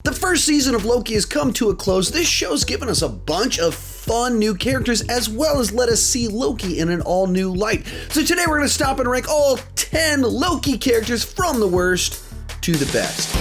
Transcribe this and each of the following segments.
The first season of Loki has come to a close. This show's given us a bunch of fun new characters as well as let us see Loki in an all new light. So today we're going to stop and rank all 10 Loki characters from the worst to the best.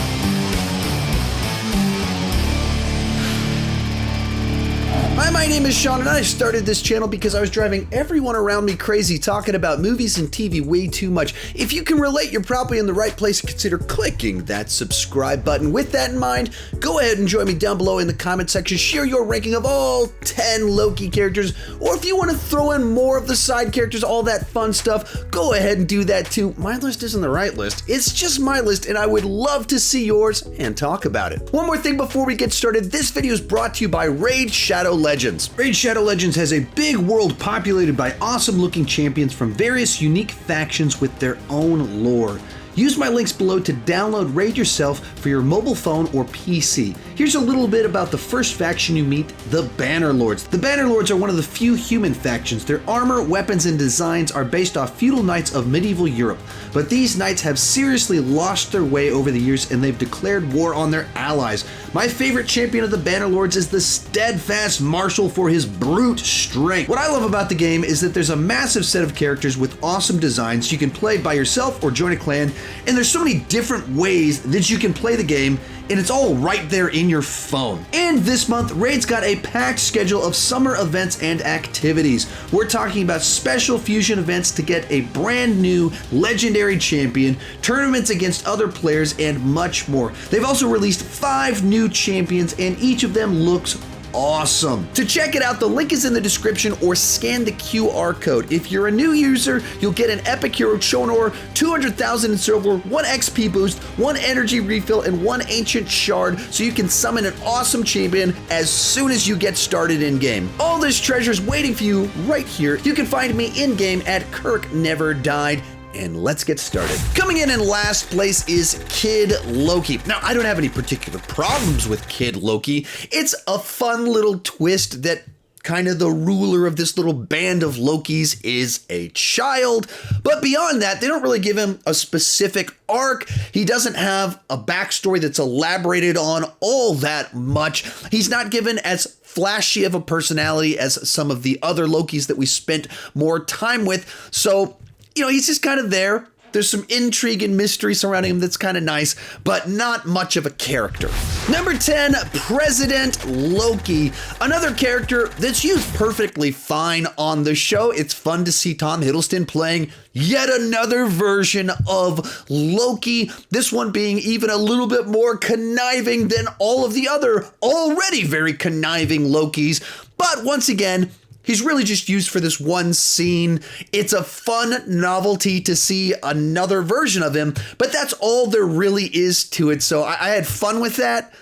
Hi, my name is Sean and I started this channel because I was driving everyone around me crazy talking about movies and TV way too much. If you can relate, you're probably in the right place to consider clicking that subscribe button. With that in mind, go ahead and join me down below in the comment section. Share your ranking of all 10 Loki characters, or if you want to throw in more of the side characters, all that fun stuff, go ahead and do that too. My list isn't the right list. It's just my list and I would love to see yours and talk about it. One more thing before we get started, this video is brought to you by Raid Shadow Legends. Raid Shadow Legends has a big world populated by awesome looking champions from various unique factions with their own lore. Use my links below to download Raid yourself for your mobile phone or PC. Here's a little bit about the first faction you meet, the Bannerlords. The Bannerlords are one of the few human factions. Their armor, weapons, and designs are based off feudal knights of medieval Europe. But these knights have seriously lost their way over the years and they've declared war on their allies. My favorite champion of the Bannerlords is the steadfast marshal for his brute strength. What I love about the game is that there's a massive set of characters with awesome designs. You can play by yourself or join a clan, and there's so many different ways that you can play the game, and it's all right there in your phone. And this month, Raid's got a packed schedule of summer events and activities. We're talking about special fusion events to get a brand new legendary champion, tournaments against other players, and much more. They've also released 5 new champions, and each of them looks awesome. To check it out, the link is in the description or scan the QR code. If you're a new user, you'll get an epic hero Chonor, 200,000 in silver, 1 XP boost, 1 energy refill, and 1 ancient shard so you can summon an awesome champion as soon as you get started in game. All this treasure's waiting for you right here. You can find me in game at Kirk Never Died. And let's get started. Coming in last place is Kid Loki. Now, I don't have any particular problems with Kid Loki. It's a fun little twist that kind of the ruler of this little band of Lokis is a child. But beyond that, they don't really give him a specific arc. He doesn't have a backstory that's elaborated on all that much. He's not given as flashy of a personality as some of the other Lokis that we spent more time with. So, you know, he's just kind of there. There's some intrigue and mystery surrounding him that's kind of nice, but not much of a character. Number 10, President Loki. Another character that's used perfectly fine on the show. It's fun to see Tom Hiddleston playing yet another version of Loki. This one being even a little bit more conniving than all of the other already very conniving Lokis. But once again, he's really just used for this one scene. It's a fun novelty to see another version of him, but that's all there really is to it. So I had fun with that,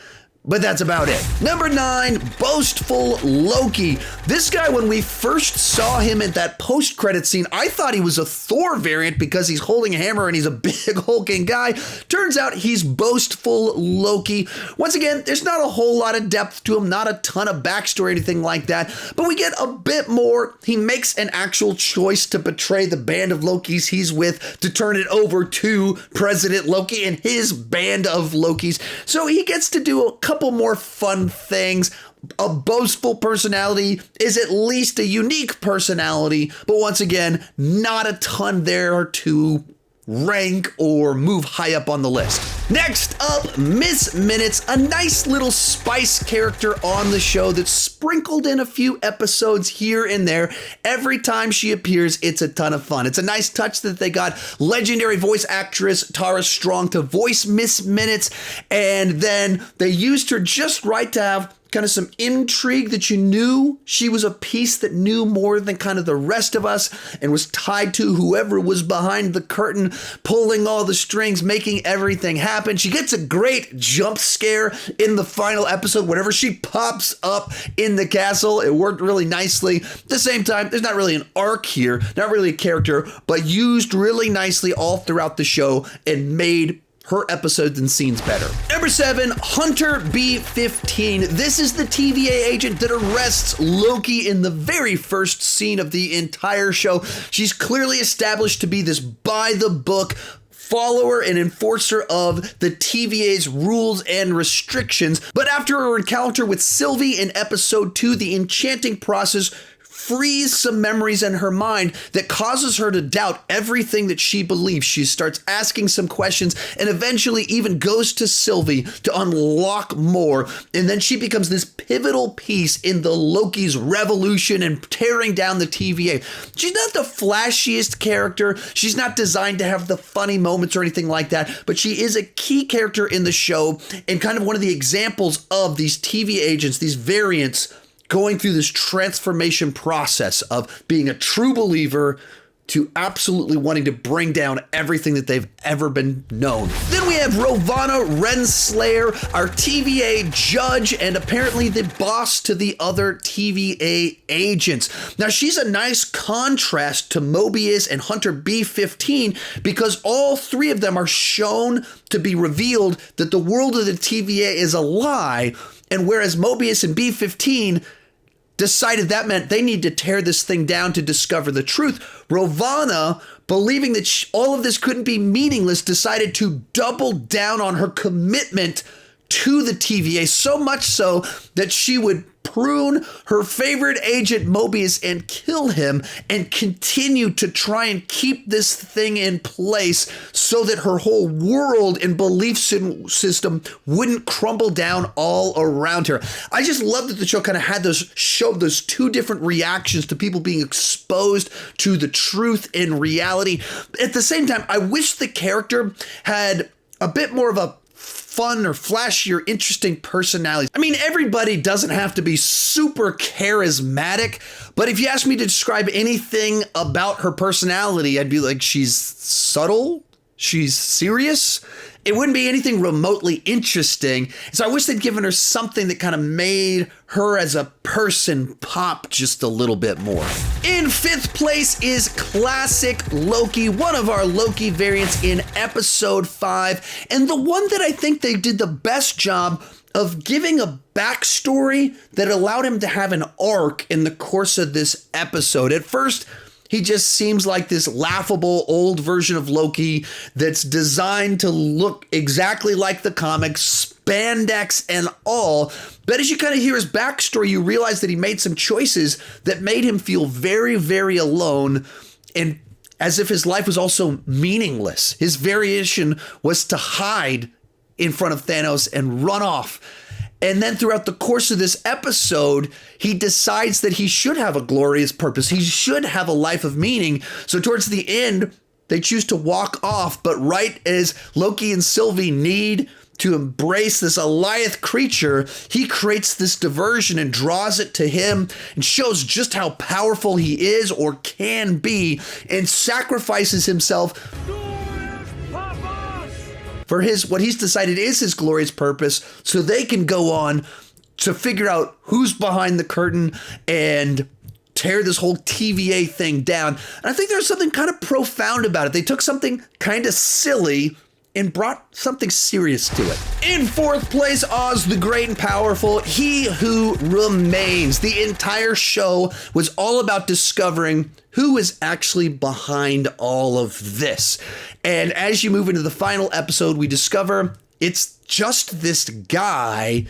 but that's about it. Number 9, Boastful Loki. This guy, when we first saw him at that post-credit scene, I thought he was a Thor variant because he's holding a hammer and he's a big hulking guy. Turns out he's Boastful Loki. Once again, there's not a whole lot of depth to him, not a ton of backstory or anything like that, but we get a bit more. He makes an actual choice to betray the band of Lokis he's with to turn it over to President Loki and his band of Lokis. So he gets to do a couple more fun things. A boastful personality is at least a unique personality, but once again, not a ton there to rank or move high up on the list. Next up, Miss Minutes, a nice little spice character on the show that's sprinkled in a few episodes here and there. Every time she appears, it's a ton of fun. It's a nice touch that they got legendary voice actress Tara Strong to voice Miss Minutes, and then they used her just right to have kind of some intrigue that you knew she was a piece that knew more than kind of the rest of us and was tied to whoever was behind the curtain, pulling all the strings, making everything happen. She gets a great jump scare in the final episode whenever she pops up in the castle. It worked really nicely. At the same time, there's not really an arc here, not really a character, but used really nicely all throughout the show and made her episodes and scenes better. Number 7, Hunter B-15. This is the TVA agent that arrests Loki in the very first scene of the entire show. She's clearly established to be this by-the-book follower and enforcer of the TVA's rules and restrictions. But after her encounter with Sylvie in episode 2, the enchanting process frees some memories in her mind that causes her to doubt everything that she believes. She starts asking some questions and eventually even goes to Sylvie to unlock more. And then she becomes this pivotal piece in the Loki's revolution and tearing down the TVA. She's not the flashiest character. She's not designed to have the funny moments or anything like that, but she is a key character in the show and kind of one of the examples of these TV agents, these variants, going through this transformation process of being a true believer to absolutely wanting to bring down everything that they've ever been known. Then we have Rovana Renslayer, our TVA judge, and apparently the boss to the other TVA agents. Now, she's a nice contrast to Mobius and Hunter B-15 because all three of them are shown to be revealed that the world of the TVA is a lie. And whereas Mobius and B-15 decided that meant they need to tear this thing down to discover the truth, Rovana, believing that all of this couldn't be meaningless, decided to double down on her commitment to the TVA, so much so that she would prune her favorite agent Mobius and kill him and continue to try and keep this thing in place so that her whole world and belief system wouldn't crumble down all around her. I just love that the show kind of had showed those two different reactions to people being exposed to the truth and reality. At the same time, I wish the character had a bit more of a fun or flashy or interesting personality. I mean, everybody doesn't have to be super charismatic, but if you ask me to describe anything about her personality, I'd be like, she's subtle, she's serious. It wouldn't be anything remotely interesting. So I wish they'd given her something that kind of made her as a person pop just a little bit more. In 5th place is Classic Loki, one of our Loki variants in episode 5, and the one that I think they did the best job of giving a backstory that allowed him to have an arc in the course of this episode. At first, he just seems like this laughable old version of Loki that's designed to look exactly like the comics, spandex and all. But as you kind of hear his backstory, you realize that he made some choices that made him feel very, very alone and as if his life was also meaningless. His variation was to hide in front of Thanos and run off. And then throughout the course of this episode, he decides that he should have a glorious purpose. He should have a life of meaning. So towards the end, they choose to walk off. But right as Loki and Sylvie need to embrace this Alioth creature, he creates this diversion and draws it to him and shows just how powerful he is or can be and sacrifices himself for what he's decided is his glorious purpose, so they can go on to figure out who's behind the curtain and tear this whole TVA thing down. And I think there's something kind of profound about it. They took something kind of silly and brought something serious to it. In 4th place, Oz the Great and Powerful, He Who Remains. The entire show was all about discovering who is actually behind all of this. And as you move into the final episode, we discover it's just this guy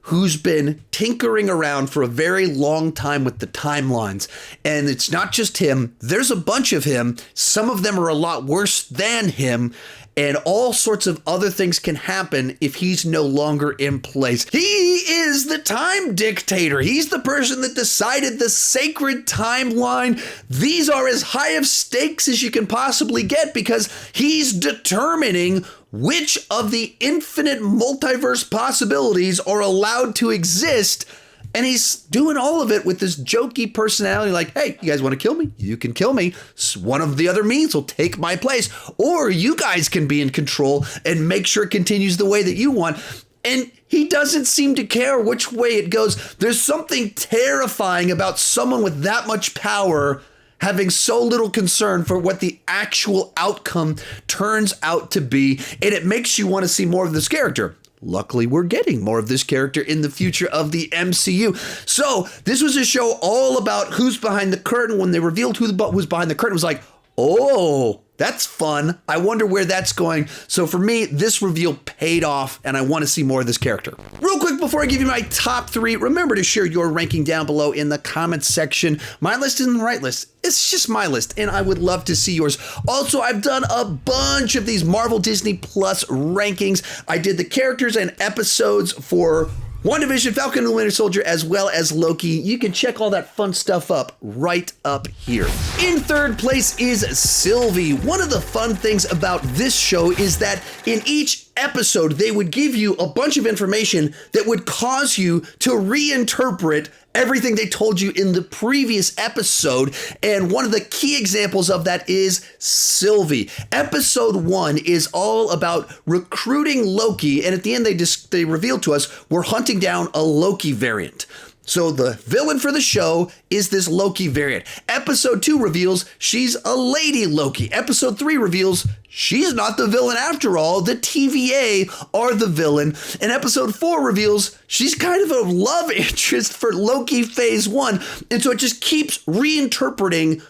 who's been tinkering around for a very long time with the timelines. And it's not just him. There's a bunch of him. Some of them are a lot worse than him. And all sorts of other things can happen if he's no longer in place. He is the time dictator. He's the person that decided the sacred timeline. These are as high of stakes as you can possibly get because he's determining which of the infinite multiverse possibilities are allowed to exist. And he's doing all of it with this jokey personality like, hey, you guys want to kill me? You can kill me. One of the other means will take my place. Or you guys can be in control and make sure it continues the way that you want. And he doesn't seem to care which way it goes. There's something terrifying about someone with that much power having so little concern for what the actual outcome turns out to be. And it makes you want to see more of this character. Luckily, we're getting more of this character in the future of the MCU. So this was a show all about who's behind the curtain. When they revealed who was behind the curtain, it was like, oh, That's fun. I wonder where that's going. So for me, this reveal paid off, and I want to see more of this character. Real quick, before I give you my top 3, remember to share your ranking down below in the comments section. My list isn't the right list. It's just my list, and I would love to see yours. Also, I've done a bunch of these Marvel Disney Plus rankings. I did the characters and episodes for WandaVision, Falcon and the Winter Soldier, as well as Loki. You can check all that fun stuff up right up here. In third place is Sylvie. One of the fun things about this show is that in each episode, they would give you a bunch of information that would cause you to reinterpret everything they told you in the previous episode. And one of the key examples of that is Sylvie. Episode 1 is all about recruiting Loki. And at the end, they revealed to us we're hunting down a Loki variant. So the villain for the show is this Loki variant. Episode 2 reveals she's a lady Loki. Episode 3 reveals she's not the villain after all. The TVA are the villain. And episode 4 reveals she's kind of a love interest for Loki phase 1. And so it just keeps reinterpreting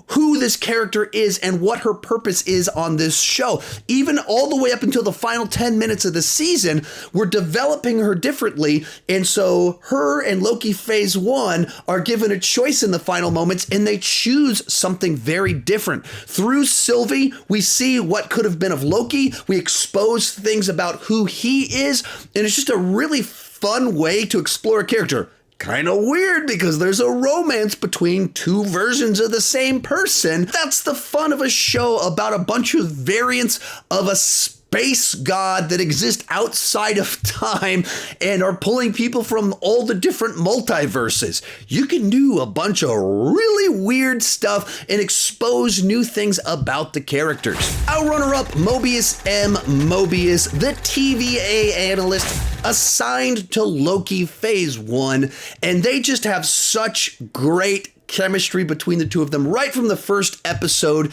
who this character is and what her purpose is on this show. Even all the way up until the final 10 minutes of the season, we're developing her differently. And so her and Loki phase 1 are given a choice in the final moments, and they choose something very different. Through Sylvie, we see what could have been of Loki. We expose things about who he is. And it's just a really fun way to explore a character. Kind of weird because there's a romance between two versions of the same person. That's the fun of a show about a bunch of variants of a space god that exist outside of time and are pulling people from all the different multiverses. You can do a bunch of really weird stuff and expose new things about the characters. Our runner-up, Mobius M. Mobius, the TVA analyst assigned to Loki phase 1, and they just have such great chemistry between the two of them right from the first episode.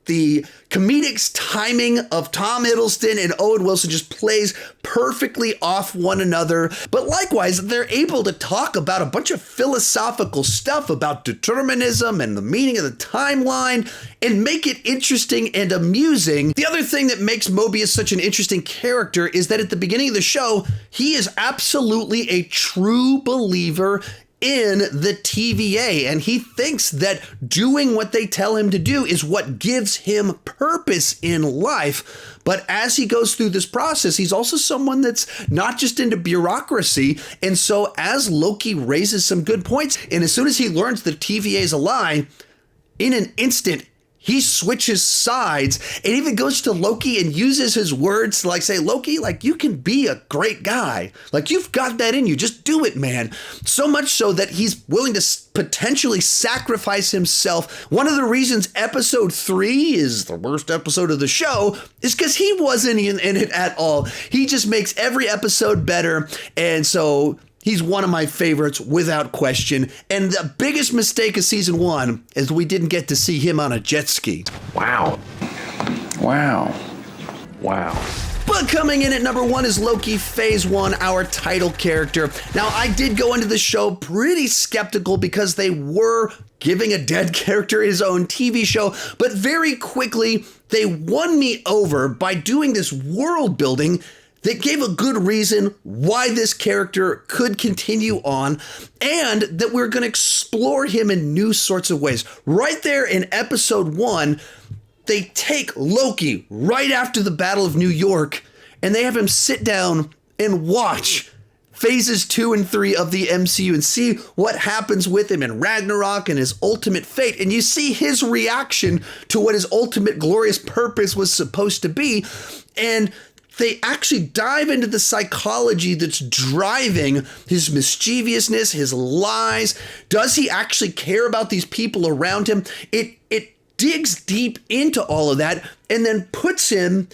The comedic timing of Tom Hiddleston and Owen Wilson just plays perfectly off one another. But likewise, they're able to talk about a bunch of philosophical stuff about determinism and the meaning of the timeline and make it interesting and amusing. The other thing that makes Mobius such an interesting character is that at the beginning of the show, he is absolutely a true believer in the TVA, and he thinks that doing what they tell him to do is what gives him purpose in life. But as he goes through this process, he's also someone that's not just into bureaucracy. And so as Loki raises some good points, and as soon as he learns the TVA is a lie, in an instant, he switches sides and even goes to Loki and uses his words to say, Loki, you can be a great guy. You've got that in you. Just do it, man. So much so that he's willing to potentially sacrifice himself. One of the reasons episode 3 is the worst episode of the show is because he wasn't in it at all. He just makes every episode better. And so he's one of my favorites without question. And the biggest mistake of season 1 is we didn't get to see him on a jet ski. Wow. But coming in at number 1 is Loki phase 1, our title character. Now, I did go into the show pretty skeptical because they were giving a dead character his own TV show, but very quickly they won me over by doing this world building that gave a good reason why this character could continue on and that we're going to explore him in new sorts of ways. Right there in episode 1, they take Loki right after the Battle of New York and they have him sit down and watch phases 2 and 3 of the MCU and see what happens with him in Ragnarok and his ultimate fate. And you see his reaction to what his ultimate glorious purpose was supposed to be. And they actually dive into the psychology that's driving his mischievousness, his lies. Does he actually care about these people around him? It digs deep into all of that and then puts him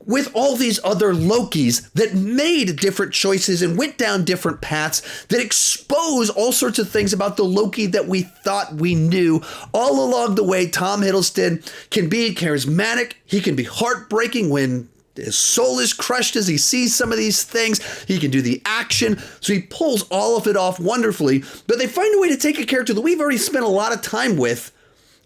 with all these other Lokis that made different choices and went down different paths that expose all sorts of things about the Loki that we thought we knew. All along the way, Tom Hiddleston can be charismatic. He can be heartbreaking when his soul is crushed as he sees some of these things. He can do the action. So he pulls all of it off wonderfully. But they find a way to take a character that we've already spent a lot of time with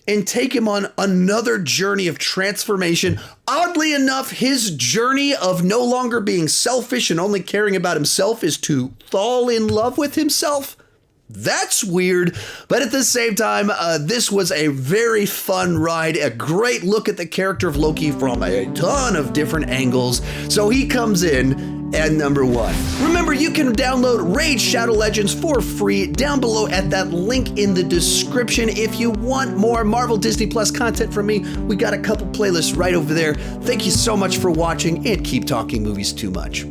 and take him on another journey of transformation. Oddly enough, his journey of no longer being selfish and only caring about himself is to fall in love with himself. That's weird, but at the same time, this was a very fun ride, a great look at the character of Loki from a ton of different angles. So he comes in at number 1. Remember, you can download Raid Shadow Legends for free down below at that link in the description. If you want more Marvel Disney Plus content from me, we got a couple playlists right over there. Thank you so much for watching, and keep talking movies too much.